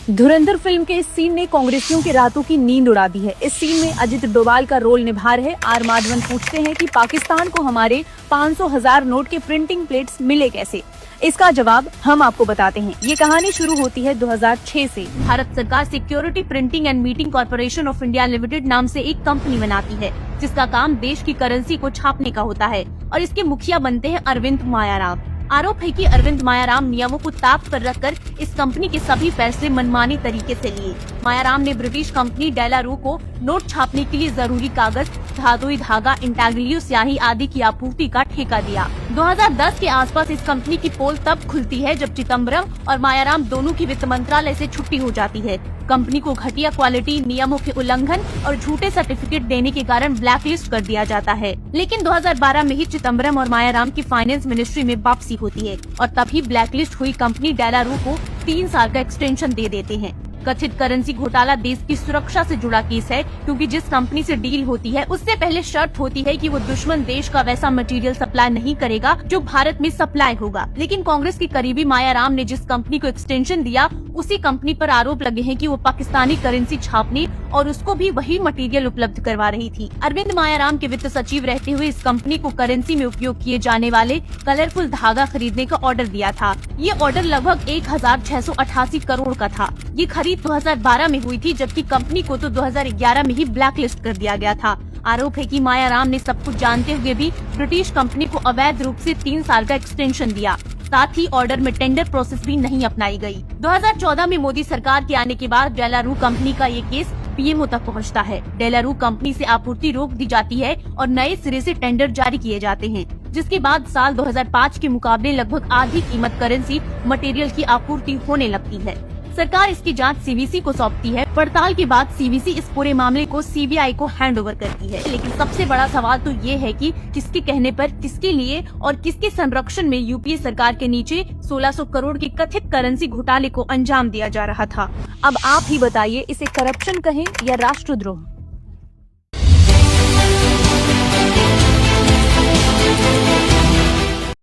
धुरंधर film के इस scene ने कांग्रेसियों की रातों की नींद उड़ा दी है। इस सीन में अजित डोभाल का रोल निभा रहे आर माधवन पूछते हैं कि पाकिस्तान को हमारे 500,000 नोट के प्रिंटिंग प्लेट्स मिले कैसे। इसका जवाब हम आपको बताते हैं। ये कहानी शुरू होती है 2006 से। भारत सरकार security printing and meeting corporation of India limited नाम से एक कंपनी बनाती है, जिसका काम देश की करेंसी को छापने का होता है और इसके मुखिया बनते हैं अरविंद मायाराम। आरोप है कि अरविंद मायाराम नियमों को ताक पर रखकर इस कंपनी के सभी फैसले मनमानी तरीके से लिए। मायाराम ने ब्रिटिश कंपनी डेलारू को नोट छापने के लिए जरूरी कागज, धातुई धागा, इंटाग्लियो स्याही आदि की आपूर्ति का ठेका दिया। 2010 के आसपास इस कंपनी की पोल तब खुलती है जब चिदम्बरम और मायाराम दोनों की वित्त मंत्रालय से छुट्टी हो जाती है। कंपनी को घटिया क्वालिटी, नियमों के उल्लंघन और झूठे सर्टिफिकेट देने के कारण ब्लैकलिस्ट कर दिया जाता है। लेकिन 2012 में ही चिदम्बरम और मायाराम की फाइनेंस मिनिस्ट्री में वापसी होती है और तभी ब्लैकलिस्ट हुई कंपनी डेलारू को 3 साल का एक्सटेंशन दे देते हैं। कथित करेंसी घोटाला देश की सुरक्षा से जुड़ा केस है, क्योंकि जिस कंपनी से डील होती है उससे पहले शर्त होती है कि वो दुश्मन देश का वैसा मटेरियल सप्लाई नहीं करेगा जो भारत में सप्लाई होगा। लेकिन कांग्रेस के करीबी मायाराम ने जिस कंपनी को एक्सटेंशन दिया, उसी कंपनी पर आरोप लगे हैं कि वो पाकिस्तानी करेंसी छापने और उसको भी वही मटेरियल उपलब्ध करवा रही थी। अरविंद मायाराम के वित्त सचिव रहते हुए इस कंपनी को करेंसी में उपयोग किए जाने वाले कलरफुल धागा खरीदने का ऑर्डर दिया था। ये ऑर्डर लगभग 1688 करोड़ का था। ये खरीद 2012 में हुई थी, जबकि कंपनी को तो 2011 में ही ब्लैकलिस्ट कर दिया गया था। आरोप है कि मायाराम ने सब कुछ जानते हुए भी ब्रिटिश कंपनी को अवैध रूप से 3 साल का एक्सटेंशन दिया। साथ ही ऑर्डर में टेंडर प्रोसेस भी नहीं अपनाई गई। 2014 में मोदी सरकार के आने के बाद डेलारू कंपनी का ये केस पीएमओ तक पहुंचता है। डेलारू कंपनी से आपूर्ति रोक दी जाती है और नए सिरे से टेंडर जारी किए जाते हैं, जिसके बाद साल 2005 के मुकाबले लगभग आधी कीमत करेंसी मटेरियल की आपूर्ति होने लगती है। सरकार इसकी जांच सीवीसी को सौंपती है। पड़ताल के बाद सीवीसी इस पूरे मामले को सीबीआई को हैंडओवर करती है। लेकिन सबसे बड़ा सवाल तो ये है कि किसके कहने पर, किसके लिए और किसके संरक्षण में यूपीए सरकार के नीचे 1600 करोड़ के कथित करेंसी घोटाले को अंजाम दिया जा रहा था। अब आप ही बताइए, इसे करप्शन कहें या राष्ट्रद्रोह।